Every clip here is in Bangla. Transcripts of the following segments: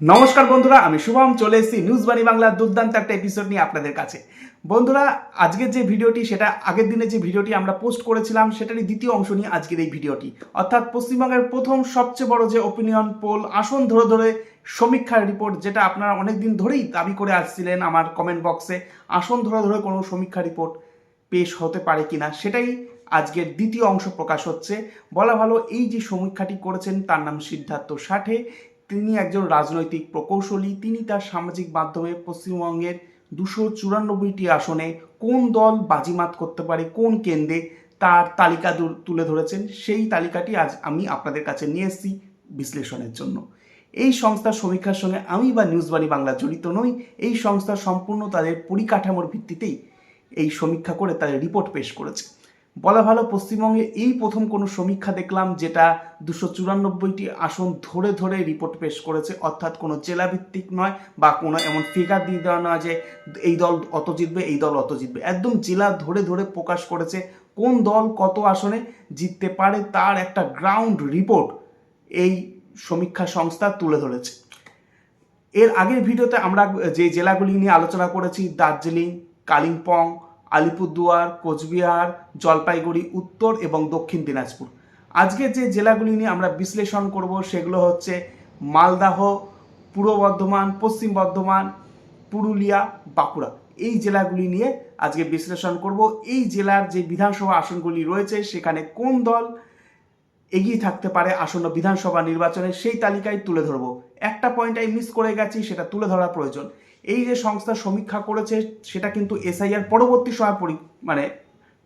নমস্কার বন্ধুরা, আমি শুভম চলে এসেছি নিউজ বাণী বাংলার দুর্দান্ত একটা এপিসোড নিয়ে আপনাদের কাছে। বন্ধুরা, আজকের যে ভিডিওটি সেটা আগের দিনে যে ভিডিওটি আমরা পোস্ট করেছিলাম সেটারই দ্বিতীয় অংশ নিয়ে আজকের এই ভিডিওটি। অর্থাৎ পশ্চিমবঙ্গের প্রথম সবচেয়ে বড় যে ওপিনিয়ন পোল আসন ধরে ধরে সমীক্ষার রিপোর্ট, যেটা আপনারা অনেক দিন ধরেই দাবি করে আসছিলেন আমার কমেন্ট বক্সে, আসন ধরে ধরে কোনো সমীক্ষা রিপোর্ট পেশ হতে পারে কিনা, সেটাই আজকের দ্বিতীয় অংশ প্রকাশ হচ্ছে। বলা ভালো, এই যে সমীক্ষাটি করেছেন তার নাম সিদ্ধার্থ সাঠে। তিনি একজন রাজনৈতিক প্রকৌশলী। তিনি তার সামাজিক মাধ্যমে পশ্চিমবঙ্গের 294টি আসনে কোন দল বাজিমাত করতে পারে কোন কেন্দ্রে, তার তালিকা তুলে ধরেছেন। সেই তালিকাটি আজ আমি আপনাদের কাছে নিয়ে এসেছি বিশ্লেষণের জন্য। এই সংস্থার সমীক্ষার সঙ্গে আমি বা নিউজ বাণী বাংলা জড়িত নই। এই সংস্থা সম্পূর্ণ তাদের পরিকাঠামোর ভিত্তিতেই এই সমীক্ষা করে তাদের রিপোর্ট পেশ করেছে। বলা ভালো, পশ্চিমবঙ্গে এই প্রথম কোনো সমীক্ষা দেখলাম যেটা 294টি আসন ধরে ধরে রিপোর্ট পেশ করেছে। অর্থাৎ কোনো জেলাভিত্তিক নয় বা কোনো এমন ফিগার দিয়ে দেওয়া নয় যে এই দল অত জিতবে এই দল অত জিতবে। একদম জেলা ধরে ধরে প্রকাশ করেছে কোন দল কত আসনে জিততে পারে, তার একটা গ্রাউন্ড রিপোর্ট এই সমীক্ষা সংস্থা তুলে ধরেছে। এর আগের ভিডিওতে আমরা যে জেলাগুলি নিয়ে আলোচনা করেছি, দার্জিলিং, কালিম্পং, আলিপুরদুয়ার, কোচবিহার, জলপাইগুড়ি উত্তর এবং দক্ষিণ দিনাজপুর। আজকে যে জেলাগুলি নিয়ে আমরা বিশ্লেষণ করব সেগুলো হচ্ছে মালদহ, পূর্ব বর্ধমান, পশ্চিম বর্ধমান, পুরুলিয়া, বাঁকুড়া। এই জেলাগুলি নিয়ে আজকে বিশ্লেষণ করব। এই জেলার যে বিধানসভা আসনগুলি রয়েছে সেখানে কোন দল এগিয়ে থাকতে পারে আসন্ন বিধানসভা নির্বাচনে, সেই তালিকায় তুলে ধরবো। একটা পয়েন্ট আমি মিস করে গেছি, সেটা তুলে ধরা প্রয়োজন। এই যে সংস্থা সমীক্ষা করেছে সেটা কিন্তু এসআইআর পরবর্তী সময়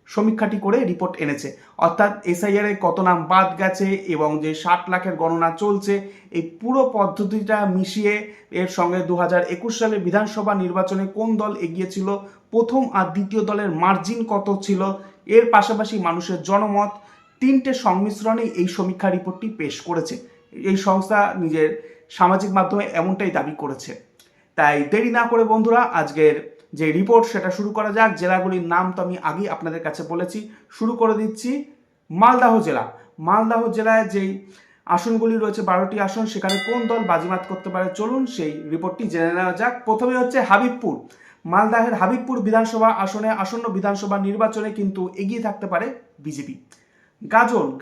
সমীক্ষাটি করে রিপোর্ট এনেছে। অর্থাৎ এসআইআর এ কত নাম বাদ গেছে এবং যে 60 লাখের গণনা চলছে, এই পুরো পদ্ধতিটা মিশিয়ে এর সঙ্গে 2021 সালের বিধানসভা নির্বাচনে কোন দল এগিয়েছিল, প্রথম আর দ্বিতীয় দলের মার্জিন কত ছিল, এর পাশাপাশি মানুষের জনমত, তিনটে সংমিশ্রণে এই সমীক্ষা রিপোর্টটি পেশ করেছে। এই সংস্থা নিজের সামাজিক মাধ্যমে এমনটাই দাবি করেছে। তাই দেরি না করে বন্ধুরা, আজকের যে রিপোর্ট সেটা শুরু করা যাক। জেলাগুলির নাম তো আমি আগেই আপনাদের কাছে বলেছি। শুরু করে দিচ্ছি মালদহ জেলা। মালদহ জেলায় যেই আসনগুলি রয়েছে 12টি আসন, সেখানে কোন দল বাজিমাত করতে পারে, চলুন সেই রিপোর্টটি জেনে নেওয়া যাক। প্রথমে হচ্ছে হাবিবপুর। মালদহের হাবিবপুর বিধানসভা আসনে আসন্ন বিধানসভা নির্বাচনে কিন্তু এগিয়ে থাকতে পারে বিজেপি।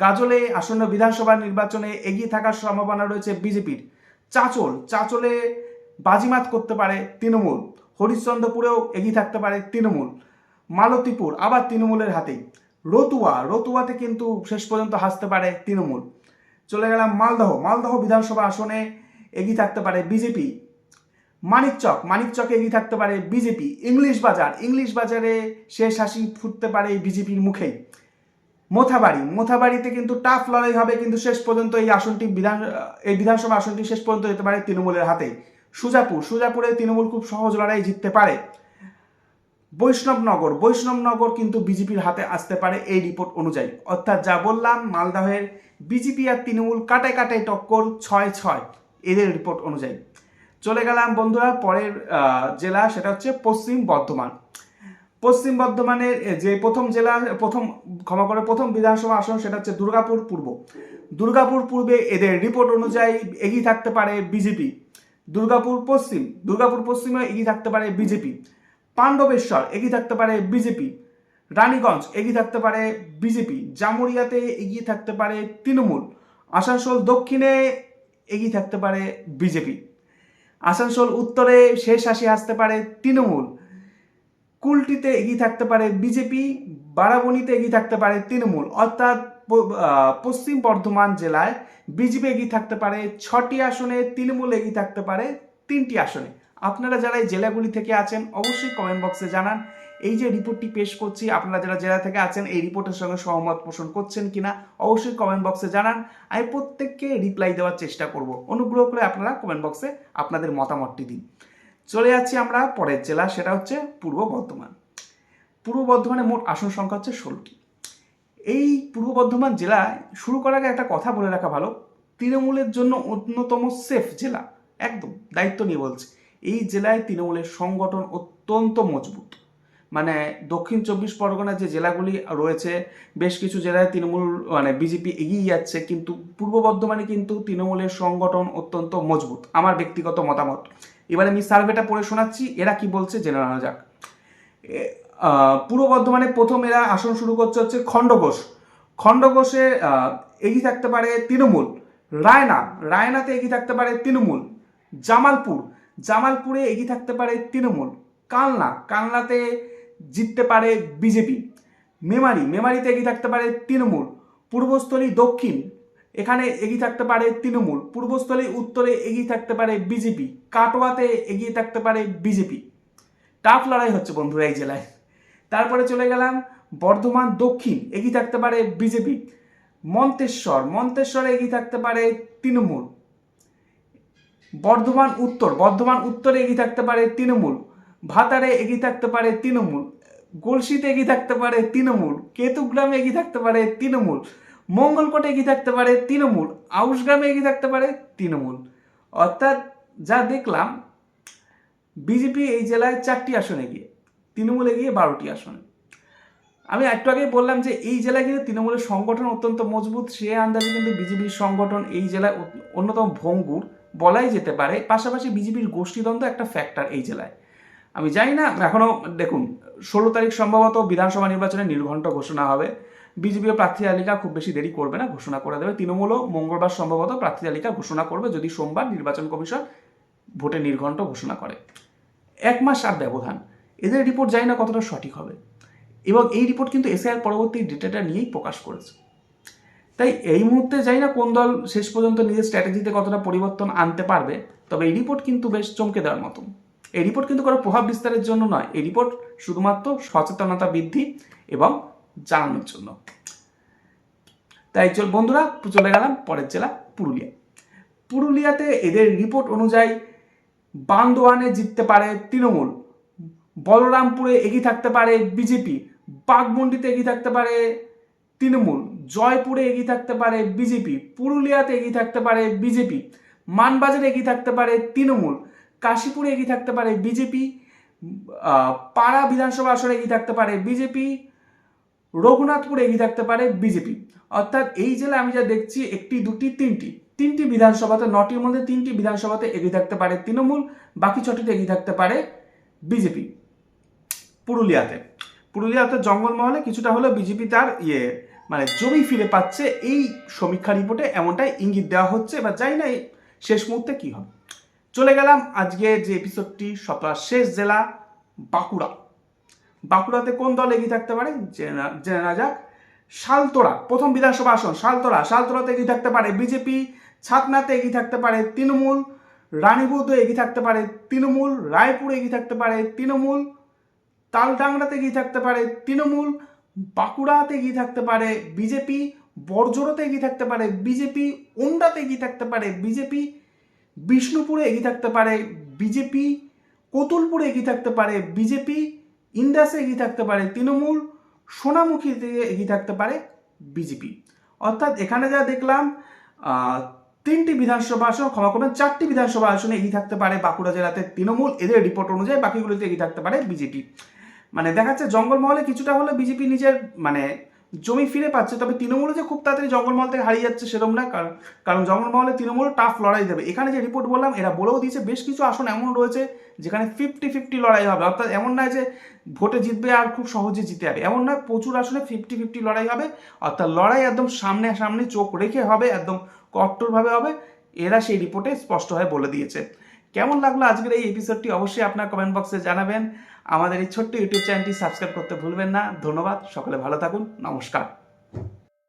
গাজলে আসন্ন বিধানসভা নির্বাচনে এগিয়ে থাকার সম্ভাবনা রয়েছে বিজেপির। চাঁচলে বাজিমাত করতে পারে তৃণমূল। হরিশ্চন্দ্রপুরেও এগিয়ে থাকতে পারে তৃণমূল। মালতীপুর আবার তৃণমূলের হাতেই। রতুয়াতে কিন্তু শেষ পর্যন্ত হাসতে পারে তৃণমূল। চলে গেলাম মালদহ বিধানসভা আসনে এগিয়ে থাকতে পারে বিজেপি। মানিকচকে এগিয়ে থাকতে পারে বিজেপি। ইংলিশ বাজারে শেষ হাসি ফুটতে পারে বিজেপির মুখেই। মোথাবাড়িতে কিন্তু টাফ লড়াই হবে, কিন্তু শেষ পর্যন্ত এই বিধানসভা আসনটি শেষ পর্যন্ত যেতে পারে তৃণমূলের হাতে। সুজাপুরে তৃণমূল খুব সহজ লড়াই জিততে পারে। বৈষ্ণবনগর কিন্তু বিজেপির হাতে আসতে পারে এই রিপোর্ট অনুযায়ী। অর্থাৎ যা বললাম, মালদহের বিজেপি আর তৃণমূল কাটায় টক্কর 6-6 এদের রিপোর্ট অনুযায়ী। চলে গেলাম বন্ধুরা পরের জেলা, সেটা হচ্ছে পশ্চিম বর্ধমানের যে প্রথম বিধানসভা আসন সেটা হচ্ছে দুর্গাপুর পূর্বে এদের রিপোর্ট অনুযায়ী এগিয়ে থাকতে পারে বিজেপি। দুর্গাপুর পশ্চিমে এগিয়ে থাকতে পারে বিজেপি। পাণ্ডবেশ্বর এগিয়ে থাকতে পারে বিজেপি। রানীগঞ্জ এগিয়ে থাকতে পারে বিজেপি। জামুরিয়াতে এগিয়ে থাকতে পারে তৃণমূল। আসানসোল দক্ষিণে এগিয়ে থাকতে পারে বিজেপি। আসানসোল উত্তরে শেষ হাসি আসতে পারে তৃণমূল। কুলটিতে এগিয়ে থাকতে পারে বিজেপি। বারাবণীতে এগিয়ে থাকতে পারে তৃণমূল। অর্থাৎ পশ্চিম বর্ধমান জেলায় বিজেপি এগিয়ে থাকতে পারে 6টি আসনে, তৃণমূল এগিয়ে থাকতে পারে 3টি আসনে। আপনারা যারা এই জেলাগুলি থেকে আছেন অবশ্যই কমেন্ট বক্সে জানান এই যে রিপোর্টটি পেশ করছি, আপনারা যারা জেলা থেকে আছেন এই রিপোর্টের সঙ্গে সহমত পোষণ করছেন কিনা অবশ্যই কমেন্ট বক্সে জানান। আমি প্রত্যেককে রিপ্লাই দেওয়ার চেষ্টা করব। অনুগ্রহ করে আপনারা কমেন্ট বক্সে আপনাদের মতামতটি দিন। চলে যাচ্ছি আমরা পরের জেলা, সেটা হচ্ছে পূর্ব বর্ধমানে মোট আসন সংখ্যা হচ্ছে 16টি। এই পূর্ব বর্ধমান জেলায় শুরু করার আগে একটা কথা বলে রাখা ভালো, তৃণমূলের জন্য অন্যতম সেফ জেলা। একদম দায়িত্ব নিয়ে বলছি, এই জেলায় তৃণমূলের সংগঠন অত্যন্ত মজবুত। মানে দক্ষিণ 24 পরগনার যে জেলাগুলি রয়েছে বেশ কিছু জেলায় তৃণমূল মানে বিজেপি এগিয়ে যাচ্ছে, কিন্তু পূর্ব বর্ধমানে কিন্তু তৃণমূলের সংগঠন অত্যন্ত মজবুত, আমার ব্যক্তিগত মতামত। এবারে আমি সার্ভেটা পড়ে শোনাচ্ছি, এরা কি বলছে জেনে নেওয়া যাক। পূর্ব বর্ধমানে প্রথম এরা আসন শুরু করছে হচ্ছে খণ্ডঘোষে এগিয়ে থাকতে পারে তৃণমূল। রায়নাতে এগিয়ে থাকতে পারে তৃণমূল। জামালপুরে এগিয়ে থাকতে পারে তৃণমূল। কালনাতে জিততে পারে বিজেপি। মেমারিতে এগিয়ে থাকতে পারে তৃণমূল। পূর্বস্থলী দক্ষিণ এখানে এগিয়ে থাকতে পারে তৃণমূল। পূর্বস্থলী উত্তরে এগিয়ে থাকতে পারে বিজেপি। কাটোয়াতে এগিয়ে থাকতে পারে বিজেপি। টাফ লড়াই হচ্ছে বন্ধুরা এই জেলায়। তারপরে চলে গেলাম বর্ধমান দক্ষিণ, এগিয়ে থাকতে পারে বিজেপি। মন্তেশ্বরে এগিয়ে থাকতে পারে তৃণমূল। বর্ধমান উত্তরে এগিয়ে থাকতে পারে তৃণমূল। ভাতারে এগিয়ে থাকতে পারে তৃণমূল। গলসিতে এগিয়ে থাকতে পারে তৃণমূল। কেতুগ্রামে এগিয়ে থাকতে পারে তৃণমূল। মঙ্গলকোটে এগিয়ে থাকতে পারে তৃণমূল। আউশগ্রামে এগিয়ে থাকতে পারে তৃণমূল। অর্থাৎ যা দেখলাম, বিজেপি এই জেলায় 4টি আসনে এগিয়ে, তৃণমূল এগিয়ে 12টি আসনে। আমি একটু আগে বললাম যে এই জেলায় কিন্তু তৃণমূলের সংগঠন অত্যন্ত মজবুত, সে আন্দাজে কিন্তু বিজেপির সংগঠন এই জেলায় অন্যতম ভঙ্গুর বলাই যেতে পারে। পাশাপাশি বিজেপির গোষ্ঠীদ্বন্দ্ব একটা ফ্যাক্টর এই জেলায়। আমি জানি না, এখনও দেখুন 16 তারিখ সম্ভবত বিধানসভা নির্বাচনে নির্ঘণ্ট ঘোষণা হবে। বিজেপিও প্রার্থী তালিকা খুব বেশি দেরি করবে না, ঘোষণা করে দেবে। তৃণমূলও মঙ্গলবার সম্ভবত প্রার্থী তালিকা ঘোষণা করবে, যদি সোমবার নির্বাচন কমিশন ভোটে নির্ঘণ্ট ঘোষণা করে। 1 মাস আর ব্যবধান, এদের রিপোর্ট জানি না কতটা সঠিক হবে, এবং এই রিপোর্ট কিন্তু এসআইআর পরবর্তী ডেটাটা নিয়েই প্রকাশ করেছে। তাই এই মুহূর্তে জানি না কোন দল শেষ পর্যন্ত নিজের স্ট্র্যাটেজিতে কতটা পরিবর্তন আনতে পারবে, তবে এই রিপোর্ট কিন্তু বেশ চমকে দেওয়ার মতো। এই রিপোর্ট কিন্তু কোনো প্রভাব বিস্তারের জন্য নয়, এই রিপোর্ট শুধুমাত্র সচেতনতা বৃদ্ধি এবং জানানোর জন্য। তাই বন্ধুরা চলে গেলাম পরের জেলা পুরুলিয়াতে এদের রিপোর্ট অনুযায়ী বান্দোয়ানে জিততে পারে তৃণমূল। বলরামপুরে এগিয়ে থাকতে পারে বিজেপি। বাঘমুন্ডিতে এগিয়ে থাকতে পারে তৃণমূল। জয়পুরে এগিয়ে থাকতে পারে বিজেপি। পুরুলিয়াতে এগিয়ে থাকতে পারে বিজেপি। মানবাজারে এগিয়ে থাকতে পারে তৃণমূল। কাশীপুরে এগিয়ে থাকতে পারে বিজেপি। পাড়া বিধানসভা আসনে এগিয়ে থাকতে পারে বিজেপি। রঘুনাথপুরে এগিয়ে থাকতে পারে বিজেপি। অর্থাৎ এই জেলা আমি যা দেখছি 1, 2, 3টি বিধানসভাতে, 9টির মধ্যে 3টি বিধানসভাতে এগিয়ে থাকতে পারে তৃণমূল, বাকি 6টিতে এগিয়ে থাকতে পারে বিজেপি। পুরুলিয়াতে জঙ্গলমহলে কিছুটা হলেও বিজেপি তার মানে জমি ফিরে পাচ্ছে, এই সমীক্ষা রিপোর্টে এমনটাই ইঙ্গিত দেওয়া হচ্ছে। এবার জানি না শেষ মুহূর্তে কি হবে। চলে গেলাম আজকের যে এপিসোডটি সপ্তাহের শেষ জেলা বাঁকুড়াতে কোন দল এগিয়ে থাকতে পারে জেনে নেওয়া যাক। শালতোড়া প্রথম বিধানসভা আসন, শালতোড়াতে এগিয়ে থাকতে পারে বিজেপি। ছাতনাতে এগিয়ে থাকতে পারে তৃণমূল। রানীবৌদ্ধ এগিয়ে থাকতে পারে তৃণমূল। রায়পুরে এগিয়ে থাকতে পারে তৃণমূল। তালডাংরাতে এগিয়ে থাকতে পারে তৃণমূল। বাঁকুড়াতে এগিয়ে থাকতে পারে বিজেপি। বড়জোড়াতে এগিয়ে থাকতে পারে বিজেপি। ওন্ডাতে এগিয়ে থাকতে পারে বিজেপি। বিষ্ণুপুরে এগিয়ে থাকতে পারে বিজেপি। কতুলপুরে এগিয়ে থাকতে পারে বিজেপি। ইন্দাসে এগিয়ে থাকতে পারে তৃণমূল। সোনামুখীতে এগিয়ে থাকতে পারে বিজেপি। অর্থাৎ এখানে যা দেখলাম 3টি বিধানসভা আসন, ক্ষমা করবেন 4টি বিধানসভা আসনে এগিয়ে থাকতে পারে বাঁকুড়া জেলাতে তৃণমূল, এদের রিপোর্ট অনুযায়ী। বাকিগুলোতে এগিয়ে থাকতে পারে বিজেপি। মানে দেখাচ্ছে জঙ্গলমহলে কিছুটা হলে বিজেপি নিজের মানে জমি ফিরে পাচ্ছে, তবে তৃণমূল যে খুব তাড়াতাড়ি জঙ্গলমহল থেকে হারিয়ে যাচ্ছে সেরকম না, কারণ জঙ্গলমহলে তৃণমূল টাফ লড়াই দেবে। এখানে যে রিপোর্ট বললাম এরা বলেও দিয়েছে বেশ কিছু আসন এমন রয়েছে যেখানে 50-50 লড়াই হবে। অর্থাৎ এমন নয় যে ভোটে জিতবে আর খুব সহজে জিতে যাবে, এমন নয়, প্রচুর আসনে 50-50 লড়াই হবে। অর্থাৎ লড়াই একদম সামনে চোখ রেখে হবে, একদম কট্টরভাবে হবে, এরা সেই রিপোর্টে স্পষ্টভাবে বলে দিয়েছে। কেমন লাগলো আজকের এই এপিসোডটি অবশ্যই আপনার কমেন্ট বক্সে জানাবেন। আমাদের এই ছোট্ট ইউটিউব চ্যানেলটি সাবস্ক্রাইব করতে ভুলবেন না। ধন্যবাদ, সকলে ভালো থাকুন, নমস্কার।